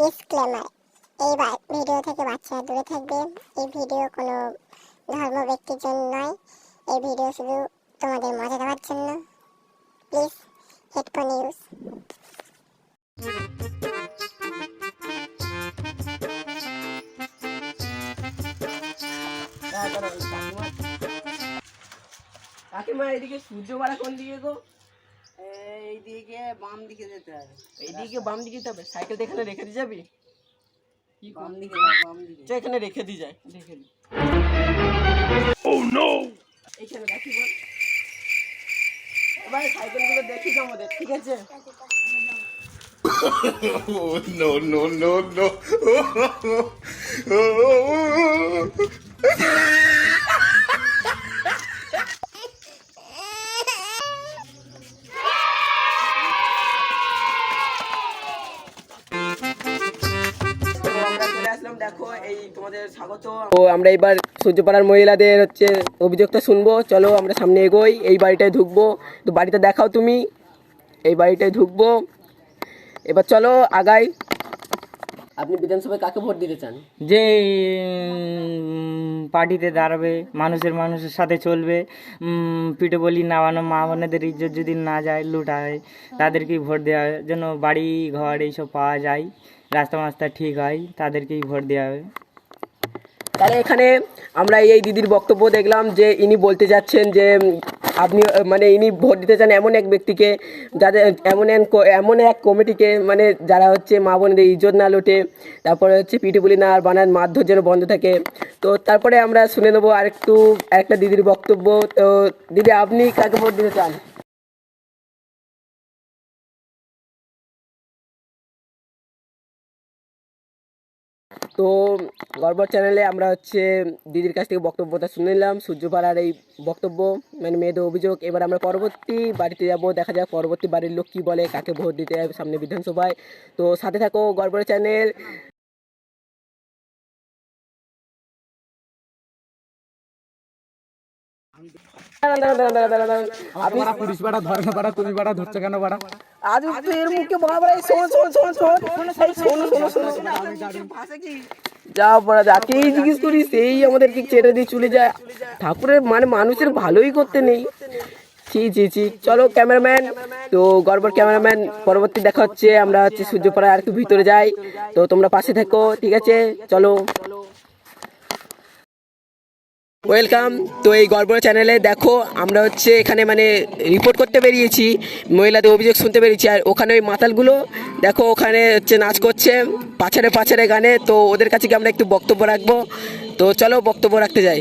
Disclaimer, এই video থেকে বাচ্চারা দূরে থাকবে। এই ভিডিও কোনো ধর্ম ব্যক্তির জন্য নয়, এই ভিডিও শুধু তোমাদের মজা দেওয়ার জন্য। Please headphone use. কাকিমা এদিকে সূর্য পাড়া কোন দিকে গো? এইদিকে বাম দিকে যেতে হবে। এইদিকে বাম দিকে যেতে হবে। সাইকেল এখানে রেখে দিয়ে যাবি? কি বাম দিকে বাম দিকে। চল এখানে রেখে দিয়ে যায়, রেখে দি। ও নো, এইখানে রাখি বল। ভাই সাইকেলগুলো দেখিস আমাদের, ঠিক আছে? Oh, no, no, no, no. দেখো এই তোমাদের স্বাগত। তো আমরা এবার সূর্যপাড়ার মহিলাদের হচ্ছে অভিযোগটা শুনবো। চলো আমরা সামনে এগোই। এই বাড়িটায় ঢুকবো, তো বাড়িটা দেখাও তুমি। এই বাড়িটায় ঢুকবো, এবার চলো আগাই। আপনি বিধানসভায় কাকে ভোট দিতে চান? যে পার্টিতে দাঁড়াবে, মানুষের সাথে চলবে, পিঠে বলি নামানো মা বোনেদের ইজ্জত যদি না যায়, লুটায়, তাদেরকেই ভোট দেওয়া হয়। যেন বাড়ি ঘর এইসব পাওয়া যায়, রাস্তা মাস্তা ঠিক হয়, তাদেরকেই ভোট দেওয়া হবে। তাহলে এখানে আমরা এই দিদির বক্তব্য দেখলাম যে ইনি বলতে চাচ্ছেন যে আপনি মানে ইনি ভোট দিতে চান এমন এক ব্যক্তিকে, যাদের এমন এক কমিটিকে, মানে যারা হচ্ছে মা বোনদের ইজ্জত না লোটে, তারপরে হচ্ছে পিঠেপুলি না আর বানান মারধর যেন বন্ধ থাকে। তো তারপরে আমরা শুনে নেবো আরেকটা দিদির বক্তব্য। তো দিদি, আপনি কাকে ভোট দিতে চান? তো গর্বর চ্যানেলে আমরা হচ্ছে দিদির কাছ থেকে বক্তব্যটা শুনে নিলাম, সূর্যপাড়ার এই বক্তব্য, মানে মেয়েদের অভিযোগ। এবার আমরা পরবর্তী বাড়িতে যাব, দেখা যাক পরবর্তী বাড়ির লোক কী বলে, কাকে ভোট দিতে হবে সামনে বিধানসভায়। তো সাথে থাকো গর্বর চ্যানেল। পুলিশ বাড়া ধরে না বাড়া, তুমি বাড়া ধরছো কেন বাড়া? আজ এর মুখে বাড়া যা বলা যাকেই জিজ্ঞেস করি সেই আমাদেরকে ছেড়ে দিয়ে চলে যায়। ঠাকুরের মানে মানুষের ভালোই করতে নেই। ছি। চলো ক্যামেরাম্যান, তো গর্বর ক্যামেরাম্যান, পরবর্তী দেখা হচ্ছে। আমরা হচ্ছে সূর্যপাড়ায় আর একটু ভিতরে যাই, তো তোমরা পাশে থাকো, ঠিক আছে? চলো, ওয়েলকাম। তো এই গর্বর চ্যানেলে দেখো আমরা হচ্ছে এখানে মানে রিপোর্ট করতে বেরিয়েছি, মহিলাদের অভিযোগ শুনতে বেরিয়েছি। আর ওখানে ওই মাতালগুলো দেখো ওখানে হচ্ছে নাচ করছে পাছারে গানে। তো ওদের কাছে কি আমরা একটু বক্তব্য রাখবো, তো চলো বক্তব্য রাখতে যাই।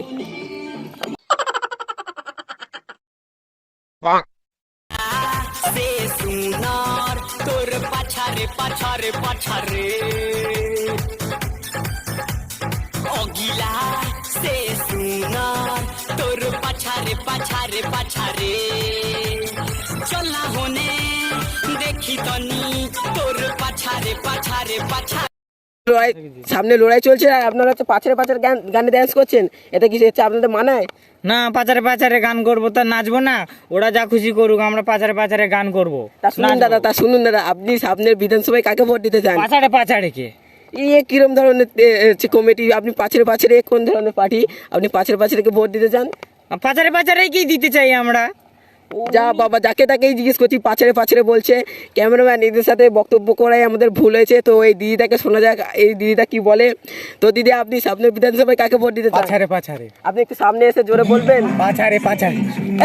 পাছারে চলা হনে দেখি তনি তোর পাছারে সামনে লড়াই চলছে আর আপনারা হচ্ছে পাছারে গানে ডান্স করছেন, এটা কি হচ্ছে আপনাদের মানায়? না, পাচারে গান করবো, তা নাচবো না? ওরা যা খুশি করুক, আমরা পাচারে গান করবো। তা শুনুন দাদা, আপনি সামনের বিধানসভায় কাকে ভোট দিতে চান? পাচারে কে কিরম ধরনের কমিটি? আপনি পাছারে কোন ধরনের পার্টি? আপনি পাছারে কে ভোট দিতে চান? পাচারে কি দিতে চাই আমরা? যা বাবা, যাকে তাকেই জিজ্ঞেস করছি পাছারে বলছে। ক্যামেরাম্যান, এদের সাথে বক্তব্য করাই আমাদের ভুল হয়েছে। তো এই দিদিটাকে শোনা যাক, এই দিদিটা কি বলে। তো দিদি, আপনি সামনের বিধানসভায় কাকে ভোট দিতে চান? পাছারে আপনি একটু সামনে এসে জোরে বলবেন। পাছারে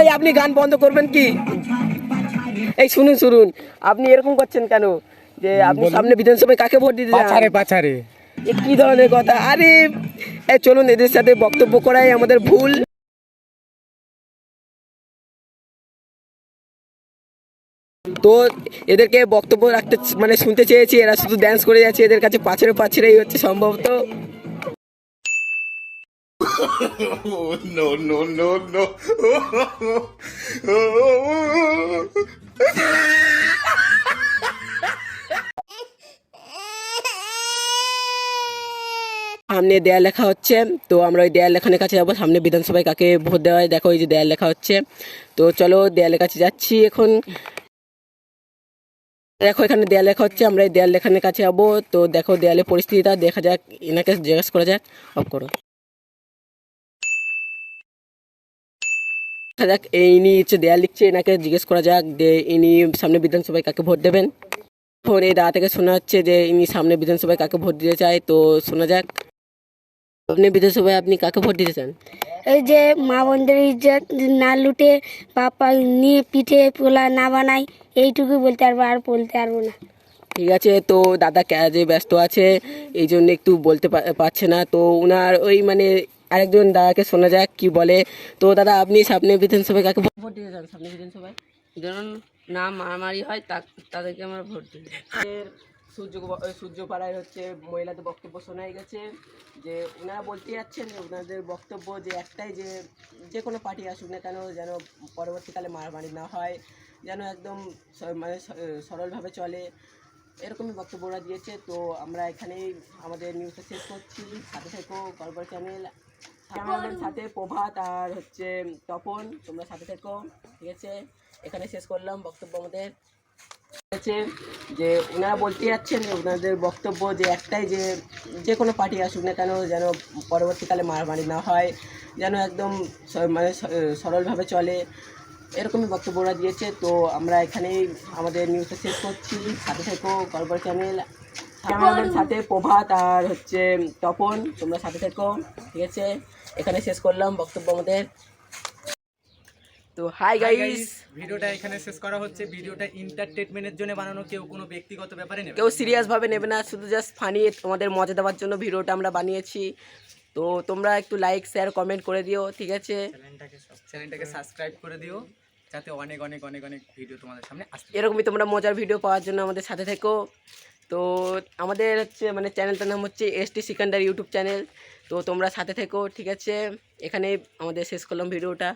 এই আপনি গান বন্ধ করবেন কি? এই শুনুন, আপনি এরকম করছেন কেন? যে আপনি সামনে বিধানসভায় কাকে ভোট দিতে চান? পাছারে কি ধরনের কথা? আরে চলুন, এদের সাথে বক্তব্য করাই আমাদের ভুল। তো এদেরকে বক্তব্য রাখতে মানে শুনতে চেয়েছি, এরা শুধু ড্যান্স করে যাচ্ছে। এদের কাছে পাছারেই হচ্ছে সম্ভবত। Oh, no, no, no, no. সামনে দেয়াল লেখা হচ্ছে, তো আমরা ওই দেয়াল লেখানোর কাছে যাবো। সামনে বিধানসভায় কাকে ভোট দেওয়া হয় দেখো, এই যে দেয়াল লেখা হচ্ছে। তো চলো দেয়ালের কাছে যাচ্ছি এখন। দেখো এখানে দেয়াল লেখা হচ্ছে, আমরা এই দেয়াল লেখানোর কাছে যাবো। তো দেখো দেয়ালের পরিস্থিতিটা দেখা যাক, এনাকে জিজ্ঞেস করা যাক। অফ করো। দেখা যাক ইনি হচ্ছে দেয়াল লিখছে, এনাকে জিজ্ঞেস করা যাক যে ইনি সামনে বিধানসভায় কাকে ভোট দেবেন। এখন এই দাদা থেকে শোনা হচ্ছে যে ইনি সামনে বিধানসভায় কাকে ভোট দিতে চায়। তো শোনা যাক, আপনি বিধানসভায় আপনি কাকে ভোট দিতে চান? এই যে মা বোনদের ইজ্জত না লুটে পাপা নিয়ে পিঠে পোলা না বানাই, এইটুকু বলতে পারবো, আর বলতে পারবো না। ঠিক আছে, তো দাদা কাজে ব্যস্ত আছে, এই জন্য একটু বলতে পারছে না। তো উনার ওই মানে আরেকজন দাদাকে শোনা যাক কি বলে। তো দাদা আপনি সামনে বিধানসভায় কাকে ভোট দিতে চান? সামনে বিধানসভায় ধরুন না মারামারি হয় তাদেরকে আমরা ভোট দিই। সূর্যপাড়ায় হচ্ছে মহিলাদের বক্তব্য শোনাই গেছে যে ওনারা বলতে যাচ্ছেন যে ওনাদের বক্তব্য যে একটাই, যে যে কোনো পার্টি আসুক না কেন যেন পরবর্তীকালে মারামারি না হয়, যেন একদম মানে সরলভাবে চলে, এরকমই বক্তব্য ওরা দিয়েছে। তো আমরা এখানেই আমাদের নিউজটা শেষ করছি। সাথে থেকো গল্প চ্যানেল, আমাদের সাথে প্রভাত আর হচ্ছে তপন, তোমরা সাথে থেকো। ঠিক আছে, এখানে শেষ করলাম বক্তব্য আমাদের। হচ্ছে যে ওনারা বলতে যাচ্ছেন যে ওনাদের বক্তব্য যে একটাই, যে যে কোনো পার্টি আসুক না কেন যেন পরবর্তীকালে মারামারি না হয়, যেন একদম মানে সরলভাবে চলে, এরকমই বক্তব্য ওরা দিয়েছে। তো আমরা এখানেই আমাদের নিউজটা শেষ করছি। সাথে থেকো গল্প চ্যানেল, আমাদের সাথে প্রভাত আর হচ্ছে তপন, তোমরা সাথে থেকো। ঠিক আছে, এখানে শেষ করলাম বক্তব্য আমাদের। তো হাই গাইস, ভিডিওটা এখানে শেষ করা হচ্ছে। ভিডিওটা এন্টারটেইনমেন্টের জন্য বানানো, কেউ কোনো ব্যক্তিগত ব্যাপারে নেবে কেউ সিরিয়াসভাবে নেবে না, শুধু জাস্ট ফানি তোমাদের মজা দেওয়ার জন্য ভিডিওটা আমরা বানিয়েছি। তো তোমরা একটু লাইক শেয়ার কমেন্ট করে দিও। ঠিক আছে, চ্যানেলটাকে সাবস্ক্রাইব করে দিও, যাতে অনেক অনেক অনেক অনেক ভিডিও তোমাদের সামনে আসে। এরকমই তোমরা মজার ভিডিও পাওয়ার জন্য আমাদের সাথে থেকো। তো আমাদের হচ্ছে মানে চ্যানেলটার নাম হচ্ছে ST সিকান্দার ইউটিউব চ্যানেল। তো তোমরা সাথে থেকো। ঠিক আছে, এখানে আমাদের শেষ করলাম ভিডিওটা।